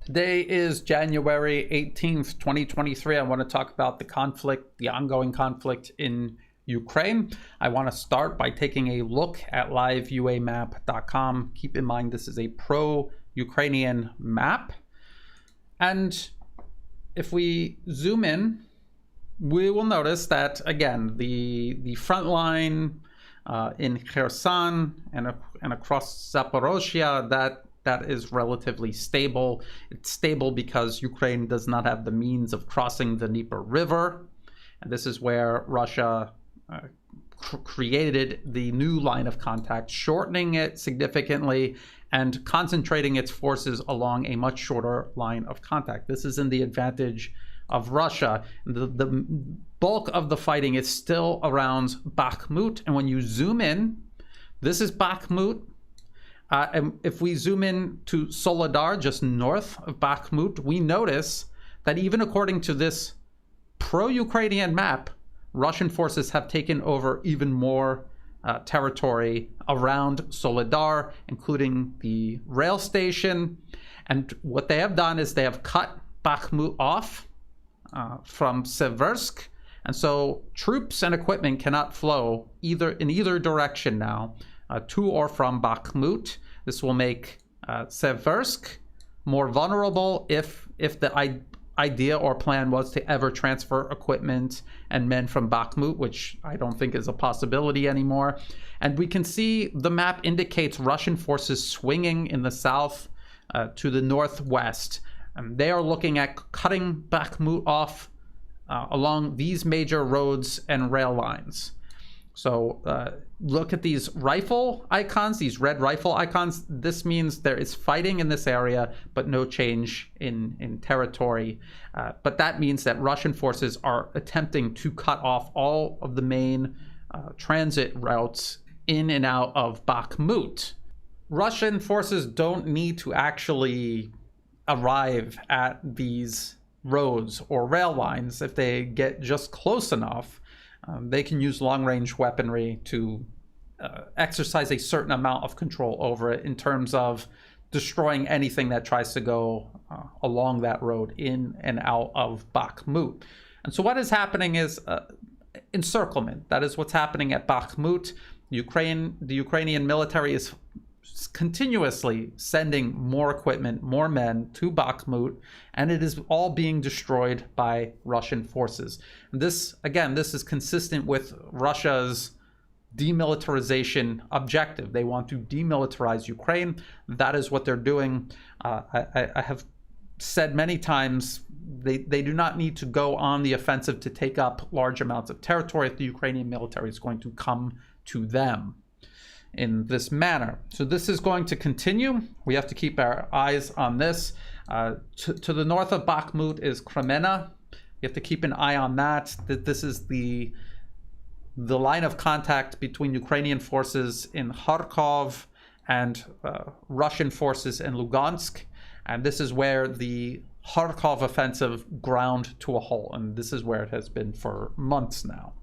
Today is January 18th, 2023. I want to talk about the conflict, the ongoing conflict in Ukraine. I want to start by taking a look at liveuamap.com. Keep in mind, this is a pro-Ukrainian map. And if we zoom in, we will notice that, again, the front line in Kherson and across Zaporozhye, that is relatively stable. It's stable because Ukraine does not have the means of crossing the Dnieper River. And this is where Russia created the new line of contact, shortening it significantly and concentrating its forces along a much shorter line of contact. This is in the advantage of Russia. The bulk of the fighting is still around Bakhmut. And when you zoom in, this is Bakhmut. And if we zoom in to Soledar, just north of Bakhmut, we notice that even according to this pro-Ukrainian map, Russian forces have taken over even more territory around Soledar, including the rail station. And what they have done is they have cut Bakhmut off from Seversk. And so troops and equipment cannot flow in either direction now, to or from Bakhmut. This will make Seversk more vulnerable if the idea or plan was to ever transfer equipment and men from Bakhmut, which I don't think is a possibility anymore. And we can see the map indicates Russian forces swinging in the south to the northwest. They are looking at cutting Bakhmut off along these major roads and rail lines. So look at these rifle icons, these red rifle icons. This means there is fighting in this area, but no change in territory. But that means that Russian forces are attempting to cut off all of the main transit routes in and out of Bakhmut. Russian forces don't need to actually arrive at these roads or rail lines. If they get just close enough, they can use long-range weaponry to exercise a certain amount of control over it in terms of destroying anything that tries to go along that road in and out of Bakhmut. And so what is happening is encirclement. That is what's happening at Bakhmut. The Ukrainian military is continuously sending more equipment, more men to Bakhmut, and it is all being destroyed by Russian forces. And this, again, this is consistent with Russia's demilitarization objective. They want to demilitarize Ukraine. That is what they're doing. I have said many times, they do not need to go on the offensive to take up large amounts of territory if the Ukrainian military is going to come to them in this manner. So this is going to continue. We have to keep our eyes on this. To the north of Bakhmut is Kremena. You have to keep an eye on that. This is the line of contact between Ukrainian forces in Kharkov and Russian forces in Lugansk. And this is where the Kharkov offensive ground to a halt. And this is where it has been for months now.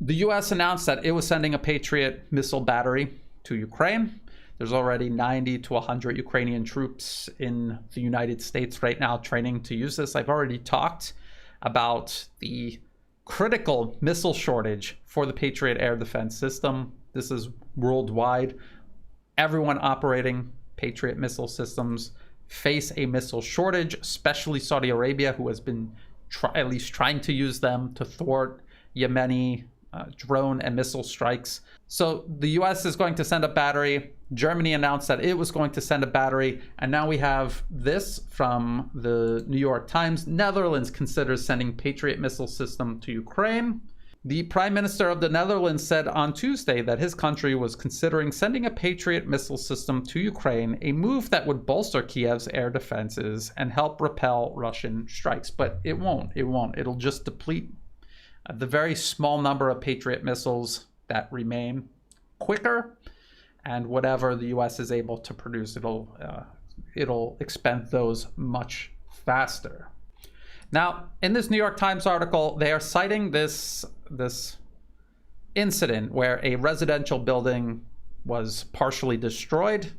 The US announced that it was sending a Patriot missile battery to Ukraine. There's already 90 to 100 Ukrainian troops in the United States right now training to use this. I've already talked about the critical missile shortage for the Patriot air defense system. This is worldwide. Everyone operating Patriot missile systems face a missile shortage, especially Saudi Arabia, who has been at least trying to use them to thwart Yemeni drone and missile strikes. So the US is going to send a battery. Germany announced that it was going to send a battery. And now we have this from the New York Times. Netherlands considers sending Patriot missile system to Ukraine. The Prime Minister of the Netherlands said on Tuesday that his country was considering sending a Patriot missile system to Ukraine, a move that would bolster Kiev's air defenses and help repel Russian strikes. But it won't. It'll just deplete the very small number of Patriot missiles that remain quicker, and whatever the US is able to produce, it'll expend those much faster. Now, in this New York Times article, they are citing this incident where a residential building was partially destroyed,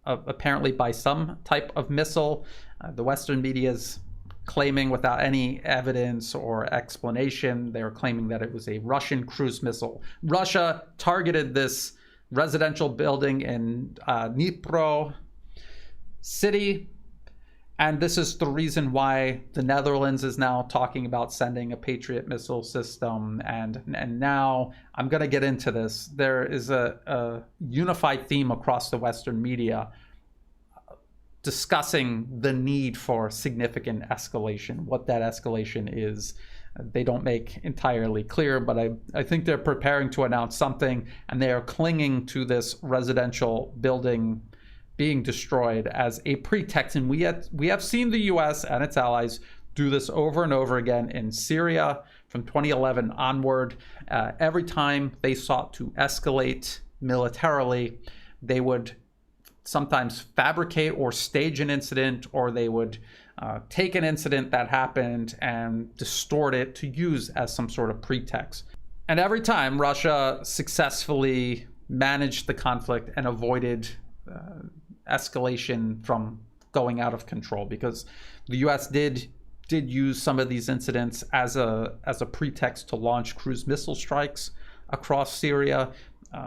apparently by some type of missile. The Western media is claiming without any evidence or explanation, they were claiming that it was a Russian cruise missile. Russia targeted this residential building in Dnipro city, and this is the reason why the Netherlands is now talking about sending a Patriot missile system. And now I'm going to get into this. There is a unified theme across the Western media discussing the need for significant escalation. What that escalation is, they don't make entirely clear, but I think they're preparing to announce something, and they are clinging to this residential building being destroyed as a pretext. And we have seen the US and its allies do this over and over again in Syria from 2011 onward. Every time they sought to escalate militarily, they would sometimes fabricate or stage an incident, or they would take an incident that happened and distort it to use as some sort of pretext. And every time Russia successfully managed the conflict and avoided escalation from going out of control, because the US did use some of these incidents as a pretext to launch cruise missile strikes across Syria.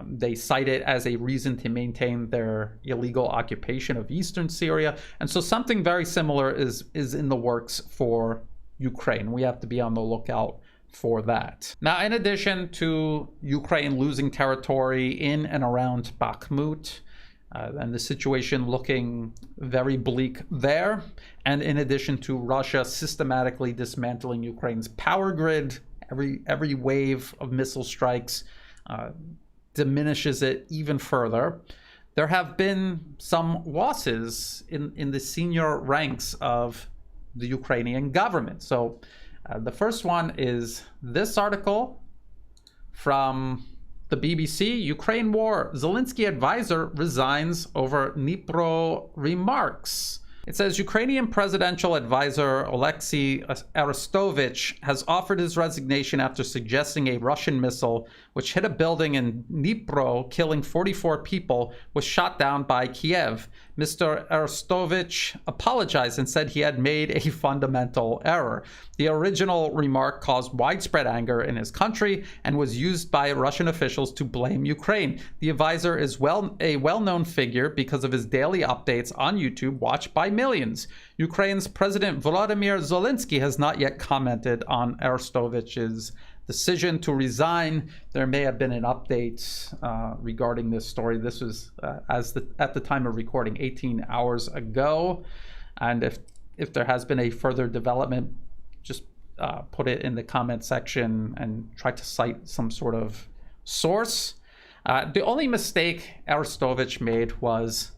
They cite it as a reason to maintain their illegal occupation of eastern Syria. And so something very similar is in the works for Ukraine. We have to be on the lookout for that. Now, in addition to Ukraine losing territory in and around Bakhmut, and the situation looking very bleak there, and in addition to Russia systematically dismantling Ukraine's power grid, every wave of missile strikes diminishes it even further. There have been some losses in the senior ranks of the Ukrainian government. So the first one is this article from the BBC. Ukraine war, Zelensky advisor resigns over Dnipro remarks. It says Ukrainian presidential advisor Alexei Arestovich has offered his resignation after suggesting a Russian missile, which hit a building in Dnipro, killing 44 people, was shot down by Kiev. Mr. Arestovich apologized and said he had made a fundamental error. The original remark caused widespread anger in his country and was used by Russian officials to blame Ukraine. The advisor is a well-known figure because of his daily updates on YouTube, watched by millions. Ukraine's President Volodymyr Zelensky has not yet commented on Arestovich's decision to resign. There may have been an update regarding this story. This was at the time of recording 18 hours ago, and if there has been a further development, just put it in the comment section and try to cite some sort of source. The only mistake Arestovich made was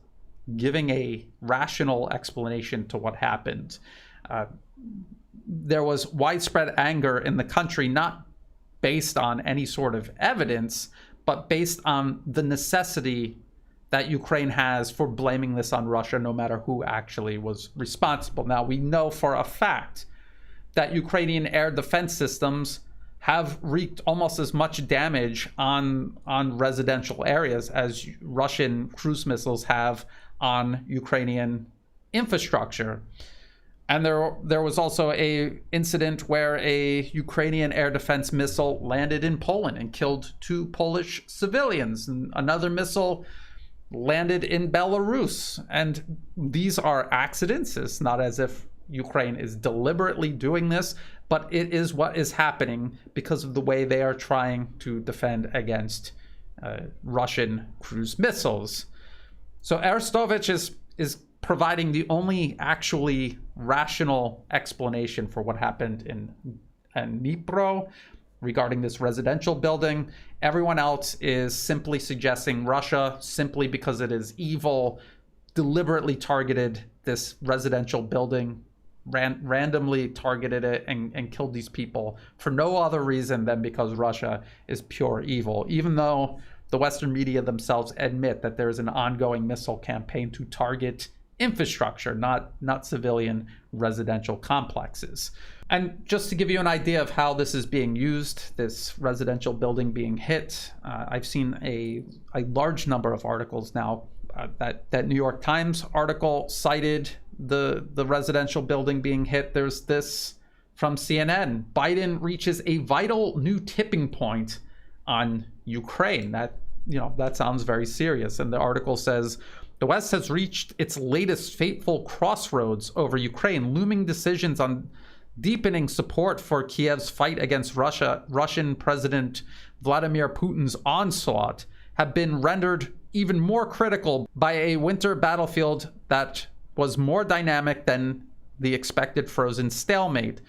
giving a rational explanation to what happened. There was widespread anger in the country, not based on any sort of evidence, but based on the necessity that Ukraine has for blaming this on Russia, no matter who actually was responsible. Now, we know for a fact that Ukrainian air defense systems have wreaked almost as much damage on residential areas as Russian cruise missiles have on Ukrainian infrastructure. And there was also a incident where a Ukrainian air defense missile landed in Poland and killed 2 Polish civilians. And another missile landed in Belarus. And these are accidents. It's not as if Ukraine is deliberately doing this, but it is what is happening because of the way they are trying to defend against Russian cruise missiles. So Arestovich is providing the only actually rational explanation for what happened in Dnipro regarding this residential building. Everyone else is simply suggesting Russia, simply because it is evil, deliberately targeted this residential building, randomly targeted it and killed these people for no other reason than because Russia is pure evil, even though the Western media themselves admit that there is an ongoing missile campaign to target infrastructure, not civilian residential complexes. And just to give you an idea of how this is being used, this residential building being hit, I've seen a large number of articles now. That New York Times article cited the residential building being hit, there's this from CNN. Biden reaches a vital new tipping point on Ukraine. That sounds very serious. And the article says, the West has reached its latest fateful crossroads over Ukraine. Looming decisions on deepening support for Kiev's fight against Russian President Vladimir Putin's onslaught have been rendered even more critical by a winter battlefield that was more dynamic than the expected frozen stalemate.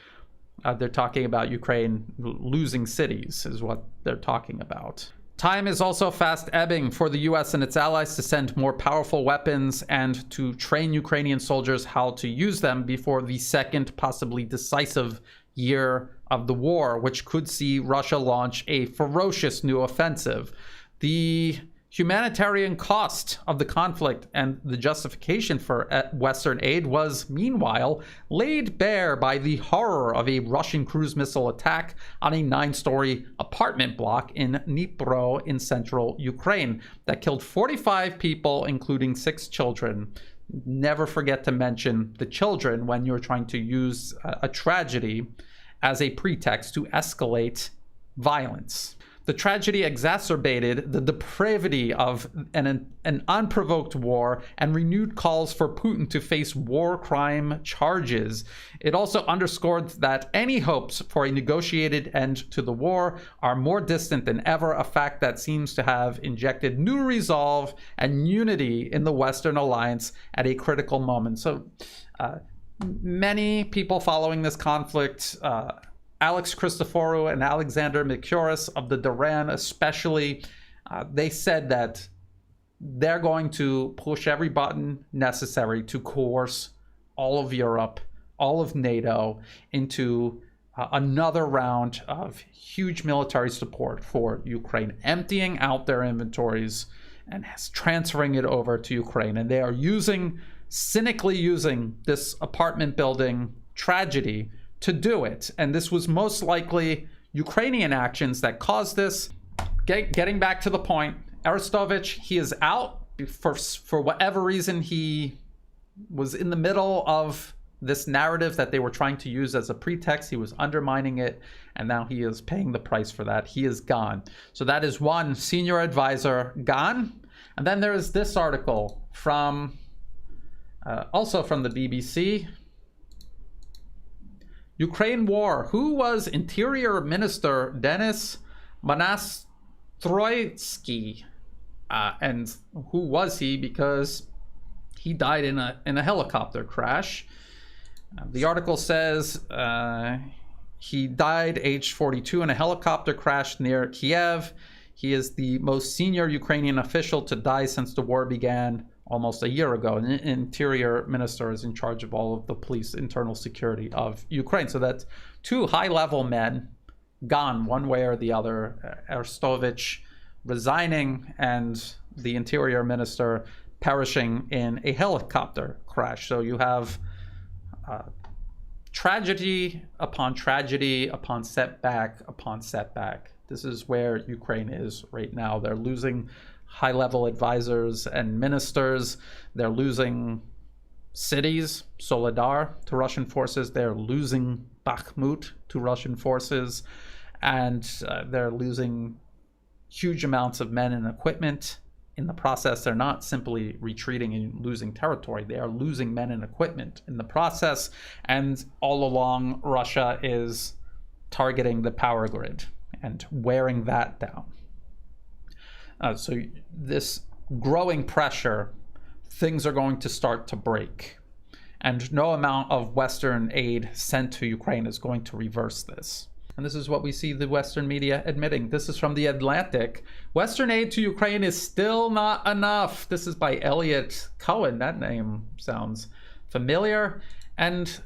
They're talking about Ukraine losing cities is what they're talking about. Time is also fast ebbing for the US and its allies to send more powerful weapons and to train Ukrainian soldiers how to use them before the second, possibly decisive year of the war, which could see Russia launch a ferocious new offensive. The humanitarian cost of the conflict and the justification for Western aid was, meanwhile, laid bare by the horror of a Russian cruise missile attack on a 9-story apartment block in Dnipro in central Ukraine that killed 45 people, including 6 children. Never forget to mention the children when you're trying to use a tragedy as a pretext to escalate violence. The tragedy exacerbated the depravity of an unprovoked war and renewed calls for Putin to face war crime charges. It also underscored that any hopes for a negotiated end to the war are more distant than ever, a fact that seems to have injected new resolve and unity in the Western alliance at a critical moment. So many people following this conflict, Alex Christoforou and Alexander Mercouris of the Duran especially, they said that they're going to push every button necessary to coerce all of Europe, all of NATO into another round of huge military support for Ukraine, emptying out their inventories and transferring it over to Ukraine. And they are cynically using this apartment building tragedy to do it. And this was most likely Ukrainian actions that caused this. Getting back to the point, Arestovich, he is out for whatever reason. He was in the middle of this narrative that they were trying to use as a pretext. He was undermining it, and now he is paying the price for that. He is gone. So that is one senior advisor gone. And then there is this article from also from the BBC. Ukraine war. Who was Interior Minister Denis Monastroitsky? And who was he? Because he died in a helicopter crash. The article says he died aged 42 in a helicopter crash near Kiev. He is the most senior Ukrainian official to die since the war began almost a year ago. An interior minister is in charge of all of the police internal security of Ukraine. So that's 2 high-level men gone one way or the other. Arestovich resigning and the interior minister perishing in a helicopter crash. So you have tragedy upon tragedy upon setback upon setback. This is where Ukraine is right now. They're losing high-level advisors and ministers. They're losing cities, Soledar, to Russian forces. They're losing Bakhmut to Russian forces. And they're losing huge amounts of men and equipment. In the process, they're not simply retreating and losing territory. They are losing men and equipment in the process. And all along, Russia is targeting the power grid and wearing that down. So this growing pressure, things are going to start to break. And no amount of Western aid sent to Ukraine is going to reverse this. And this is what we see the Western media admitting. This is from The Atlantic. Western aid to Ukraine is still not enough. This is by Elliot Cohen. That name sounds familiar. And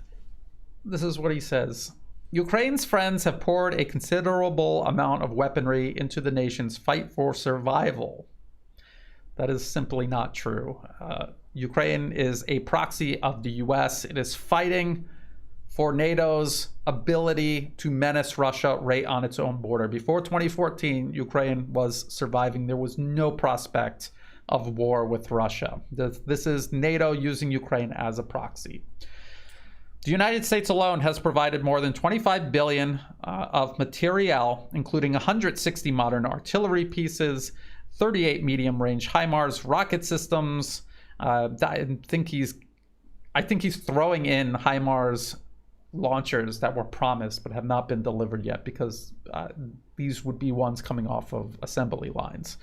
this is what he says. Ukraine's friends have poured a considerable amount of weaponry into the nation's fight for survival. That is simply not true. Ukraine is a proxy of the US. It is fighting for NATO's ability to menace Russia right on its own border. Before 2014, Ukraine was surviving. There was no prospect of war with Russia. This is NATO using Ukraine as a proxy. The United States alone has provided more than $25 billion of materiel, including 160 modern artillery pieces, 38 medium-range HIMARS rocket systems. I think he's throwing in HIMARS launchers that were promised but have not been delivered yet, because these would be ones coming off of assembly lines.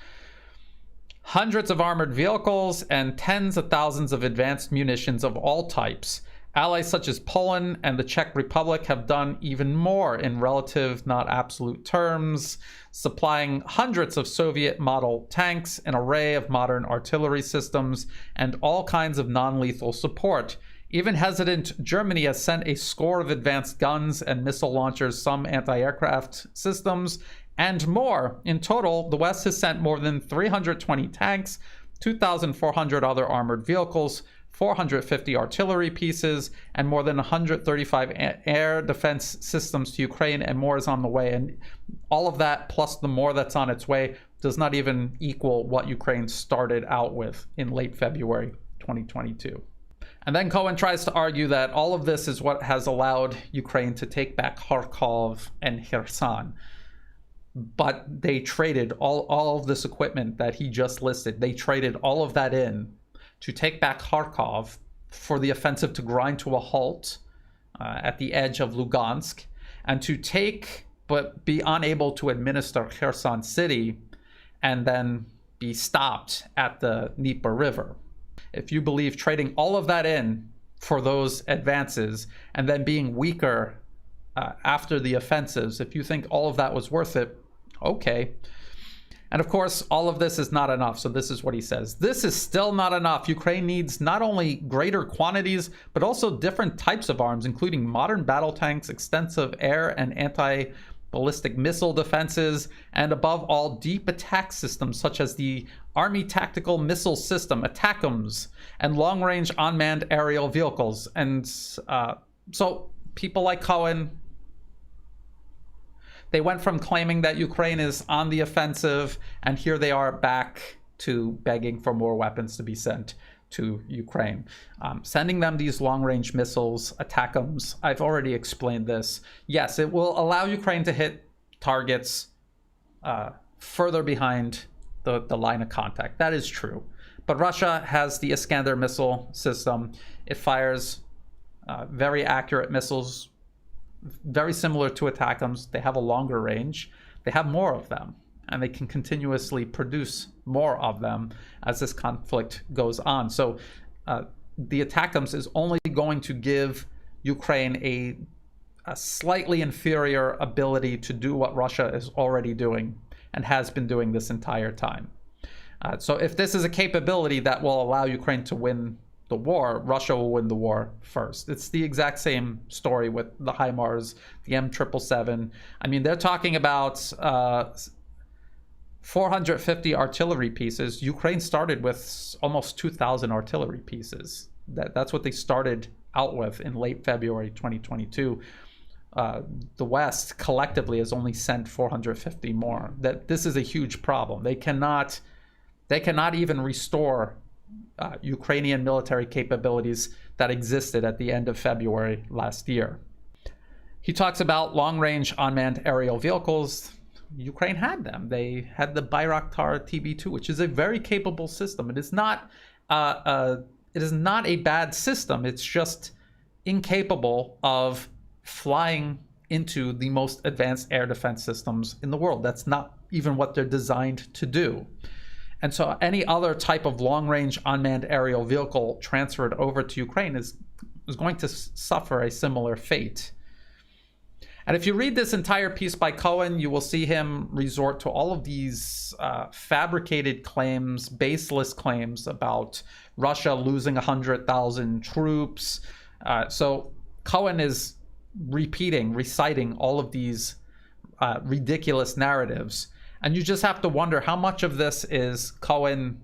Hundreds of armored vehicles and tens of thousands of advanced munitions of all types. Allies such as Poland and the Czech Republic have done even more in relative, not absolute terms, supplying hundreds of Soviet model tanks, an array of modern artillery systems, and all kinds of non-lethal support. Even hesitant Germany has sent a score of advanced guns and missile launchers, some anti-aircraft systems, and more. In total, the West has sent more than 320 tanks, 2,400 other armored vehicles, 450 artillery pieces, and more than 135 air defense systems to Ukraine, and more is on the way. And all of that, plus the more that's on its way, does not even equal what Ukraine started out with in late February 2022. And then Cohen tries to argue that all of this is what has allowed Ukraine to take back Kharkov and Kherson. But they traded all of this equipment that he just listed. They traded all of that in to take back Kharkov, for the offensive to grind to a halt at the edge of Lugansk, and to take but be unable to administer Kherson City, and then be stopped at the Dnieper River. If you believe trading all of that in for those advances and then being weaker after the offensives, if you think all of that was worth it, okay. And of course, all of this is not enough. So this is what he says. This is still not enough. Ukraine needs not only greater quantities, but also different types of arms, including modern battle tanks, extensive air and anti-ballistic missile defenses, and above all, deep attack systems such as the Army Tactical Missile System, ATACMS, and long-range unmanned aerial vehicles. And so people like Cohen, they went from claiming that Ukraine is on the offensive, and here they are back to begging for more weapons to be sent to Ukraine. Sending them these long-range missiles, ATACMS, I've already explained this. Yes, it will allow Ukraine to hit targets further behind the line of contact. That is true. But Russia has the Iskander missile system. It fires very accurate missiles, very similar to ATACMS. They have a longer range. They have more of them, and they can continuously produce more of them as this conflict goes on. So the ATACMS is only going to give Ukraine a slightly inferior ability to do what Russia is already doing and has been doing this entire time. So if this is a capability that will allow Ukraine to win the war, Russia will win the war first. It's the exact same story with the HIMARS, the M777. I mean, they're talking about 450 artillery pieces. Ukraine started with almost 2,000 artillery pieces. That's what they started out with in late February 2022. The West collectively has only sent 450 more. This is a huge problem. They cannot even restore Ukrainian military capabilities that existed at the end of February last year. He talks about long-range unmanned aerial vehicles. Ukraine had them. They had the Bayraktar TB2, which is a very capable system. It is not a bad system. It's just incapable of flying into the most advanced air defense systems in the world. That's not even what they're designed to do. And so any other type of long-range unmanned aerial vehicle transferred over to Ukraine is going to suffer a similar fate. And if you read this entire piece by Cohen, you will see him resort to all of these fabricated claims, baseless claims about Russia losing 100,000 troops. So Cohen is reciting all of these ridiculous narratives. And you just have to wonder how much of this is Cohen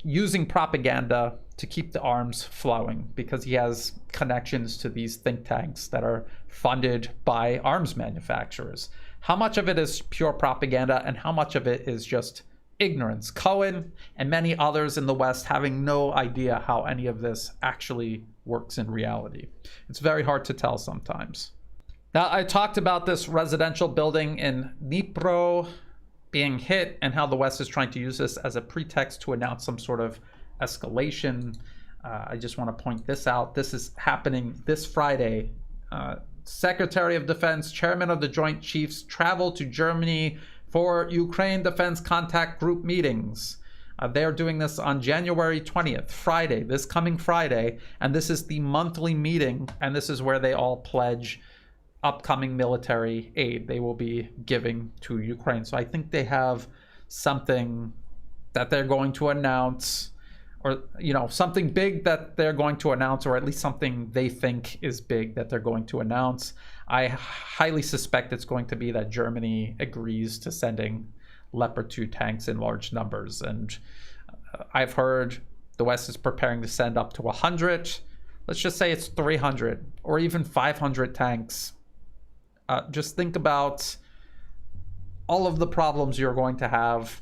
using propaganda to keep the arms flowing, because he has connections to these think tanks that are funded by arms manufacturers. How much of it is pure propaganda and how much of it is just ignorance? Cohen and many others in the West having no idea how any of this actually works in reality. It's very hard to tell sometimes. Now, I talked about this residential building in Dnipro being hit and how the West is trying to use this as a pretext to announce some sort of escalation. I just want to point this out. This is happening this Friday. Secretary of Defense, Chairman of the Joint Chiefs travel to Germany for Ukraine Defense Contact Group meetings. They're doing this on January 20th, Friday, this coming Friday. And this is the monthly meeting. And this is where they all pledge upcoming military aid they will be giving to Ukraine. So I think they have something that they're going to announce, or something big that they're going to announce, or at least something they think is big that they're going to announce. I highly suspect it's going to be that Germany agrees to sending Leopard 2 tanks in large numbers. And I've heard the West is preparing to send up to 100. Let's just say it's 300 or even 500 tanks. Just think about all of the problems you're going to have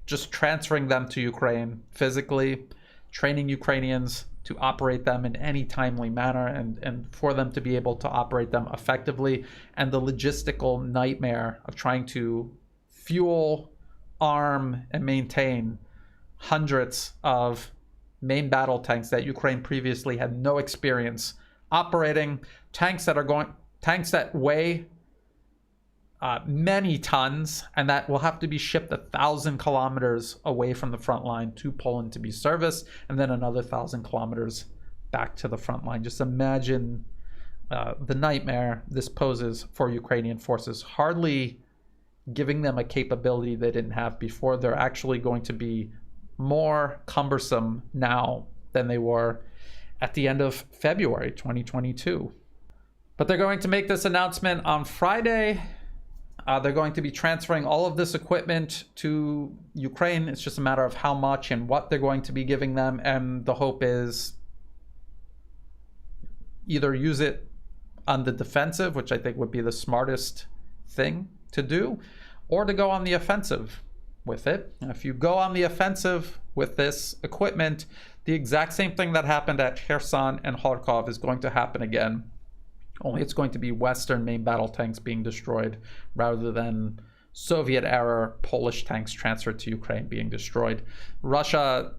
just transferring them to Ukraine physically, training Ukrainians to operate them in any timely manner, and for them to be able to operate them effectively, and the logistical nightmare of trying to fuel, arm, and maintain hundreds of main battle tanks that Ukraine previously had no experience operating, tanks that weigh many tons, and that will have to be shipped 1,000 kilometers away from the front line to Poland to be serviced, and then another 1,000 kilometers back to the front line. Just imagine the nightmare this poses for Ukrainian forces, hardly giving them a capability they didn't have before. They're actually going to be more cumbersome now than they were at the end of February 2022. But they're going to make this announcement on Friday. They're going to be transferring all of this equipment to Ukraine. It's just a matter of how much and what they're going to be giving them. And the hope is either use it on the defensive, which I think would be the smartest thing to do, or to go on the offensive with it. And if you go on the offensive with this equipment, the exact same thing that happened at Kherson and Kharkov is going to happen again. Only it's going to be Western main battle tanks being destroyed rather than Soviet-era Polish tanks transferred to Ukraine being destroyed. Russia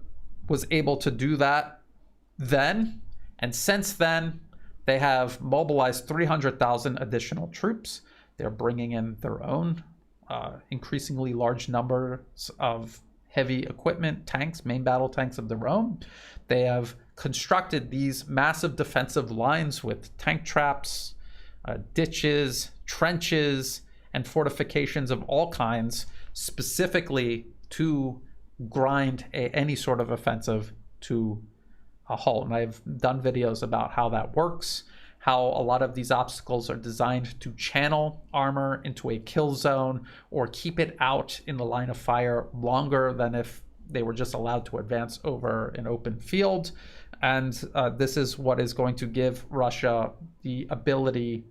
was able to do that then, and since then, they have mobilized 300,000 additional troops. They're bringing in their own increasingly large numbers of heavy equipment, tanks, main battle tanks of their own. They have constructed these massive defensive lines with tank traps, ditches, trenches, and fortifications of all kinds, specifically to grind any sort of offensive to a halt. And I've done videos about how that works, how a lot of these obstacles are designed to channel armor into a kill zone or keep it out in the line of fire longer than if they were just allowed to advance over an open field. And this is what is going to give Russia the ability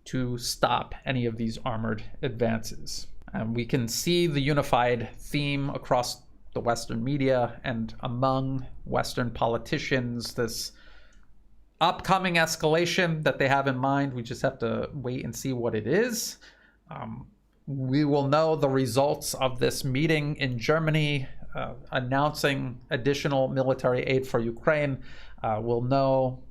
to stop any of these armored advances. And we can see the unified theme across the Western media and among Western politicians, this upcoming escalation that they have in mind. We just have to wait and see what it is. We will know the results of this meeting in Germany announcing additional military aid for Ukraine. We'll know,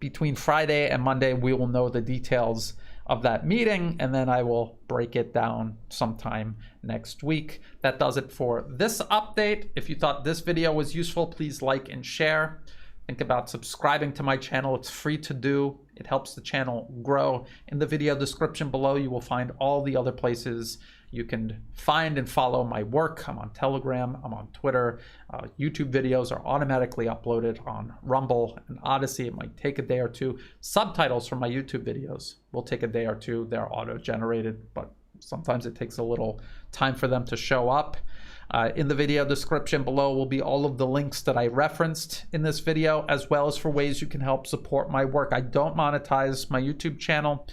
between Friday and Monday, we will know the details of that meeting, and then I will break it down sometime next week. That does it for this update. If you thought this video was useful, please like and share. Think about subscribing to my channel. It's free to do. It helps the channel grow. In the video description below, you will find all the other places you can find and follow my work. I'm on Telegram, I'm on Twitter. YouTube videos are automatically uploaded on Rumble and Odyssey. It might take a day or two. Subtitles for my YouTube videos will take a day or two. They're auto-generated, but sometimes it takes a little time for them to show up. In the video description below will be all of the links that I referenced in this video, as well as for ways you can help support my work. I don't monetize my YouTube channel.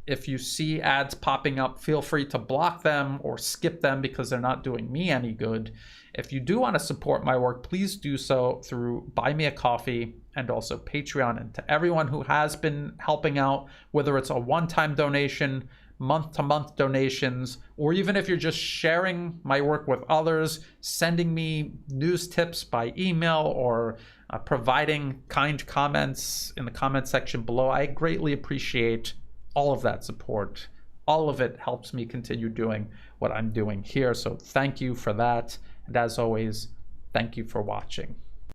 If you see ads popping up, feel free to block them or skip them because they're not doing me any good. If you do want to support my work, please do so through Buy Me a Coffee and also Patreon. And to everyone who has been helping out, whether it's a one-time donation, month-to-month donations, or even if you're just sharing my work with others, sending me news tips by email, or providing kind comments in the comment section below, I greatly appreciate all of that support. All of it helps me continue doing what I'm doing here. So thank you for that. And as always, thank you for watching.